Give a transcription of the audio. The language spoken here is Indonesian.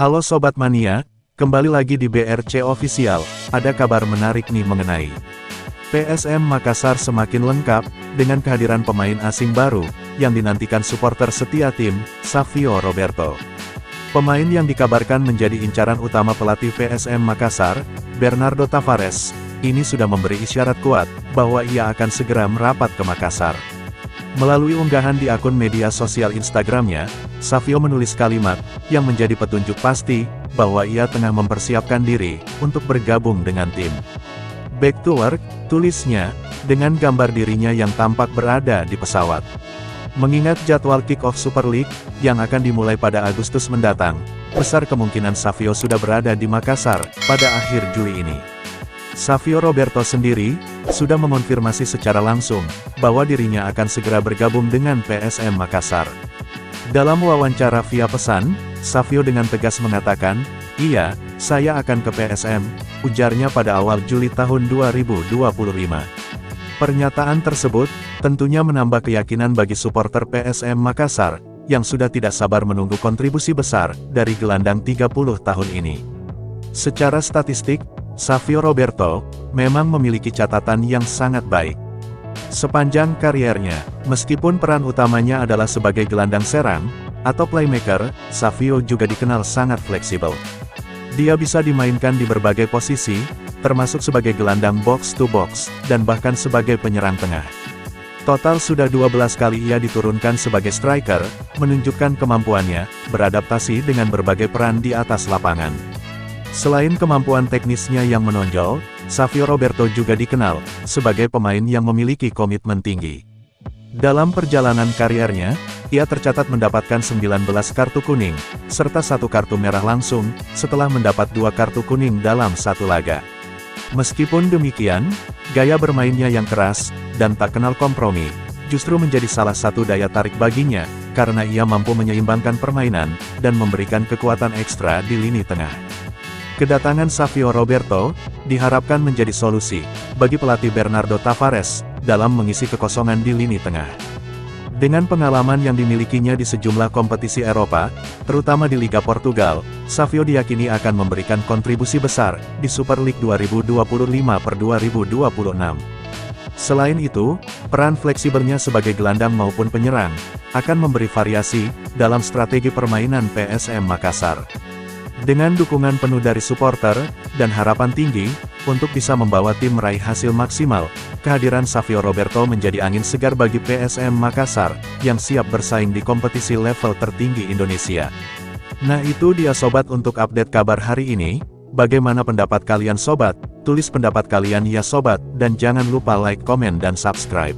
Halo Sobat Mania, kembali lagi di BRC Official. Ada kabar menarik nih mengenai PSM Makassar semakin lengkap, dengan kehadiran pemain asing baru, yang dinantikan supporter setia tim, Savio Roberto. Pemain yang dikabarkan menjadi incaran utama pelatih PSM Makassar, Bernardo Tavares, ini sudah memberi isyarat kuat, bahwa ia akan segera merapat ke Makassar. Melalui unggahan di akun media sosial Instagramnya, Savio menulis kalimat, yang menjadi petunjuk pasti, bahwa ia tengah mempersiapkan diri, untuk bergabung dengan tim. Back to work, tulisnya, dengan gambar dirinya yang tampak berada di pesawat. Mengingat jadwal kick-off Super League, yang akan dimulai pada Agustus mendatang, besar kemungkinan Savio sudah berada di Makassar, pada akhir Juli ini. Savio Roberto sendiri, sudah mengonfirmasi secara langsung, bahwa dirinya akan segera bergabung dengan PSM Makassar. Dalam wawancara via pesan, Savio dengan tegas mengatakan, "Iya, saya akan ke PSM," ujarnya pada awal Juli tahun 2025. Pernyataan tersebut, tentunya menambah keyakinan bagi supporter PSM Makassar, yang sudah tidak sabar menunggu kontribusi besar, dari gelandang 30 tahun ini. Secara statistik, Savio Roberto, memang memiliki catatan yang sangat baik. Sepanjang kariernya, meskipun peran utamanya adalah sebagai gelandang serang, atau playmaker, Savio juga dikenal sangat fleksibel. Dia bisa dimainkan di berbagai posisi, termasuk sebagai gelandang box-to-box, dan bahkan sebagai penyerang tengah. Total sudah 12 kali ia diturunkan sebagai striker, menunjukkan kemampuannya, beradaptasi dengan berbagai peran di atas lapangan. Selain kemampuan teknisnya yang menonjol, Savio Roberto juga dikenal sebagai pemain yang memiliki komitmen tinggi. Dalam perjalanan kariernya, ia tercatat mendapatkan 19 kartu kuning, serta 1 kartu merah langsung, setelah mendapat 2 kartu kuning dalam 1 laga. Meskipun demikian, gaya bermainnya yang keras, dan tak kenal kompromi, justru menjadi salah satu daya tarik baginya, karena ia mampu menyeimbangkan permainan, dan memberikan kekuatan ekstra di lini tengah. Kedatangan Savio Roberto, diharapkan menjadi solusi, bagi pelatih Bernardo Tavares, dalam mengisi kekosongan di lini tengah. Dengan pengalaman yang dimilikinya di sejumlah kompetisi Eropa, terutama di Liga Portugal, Savio diyakini akan memberikan kontribusi besar, di Super League 2025-2026. Selain itu, peran fleksibelnya sebagai gelandang maupun penyerang, akan memberi variasi, dalam strategi permainan PSM Makassar. Dengan dukungan penuh dari supporter, dan harapan tinggi, untuk bisa membawa tim meraih hasil maksimal, kehadiran Savio Roberto menjadi angin segar bagi PSM Makassar, yang siap bersaing di kompetisi level tertinggi Indonesia. Nah itu dia sobat untuk update kabar hari ini, bagaimana pendapat kalian sobat? Tulis pendapat kalian ya sobat, dan jangan lupa like, komen dan subscribe.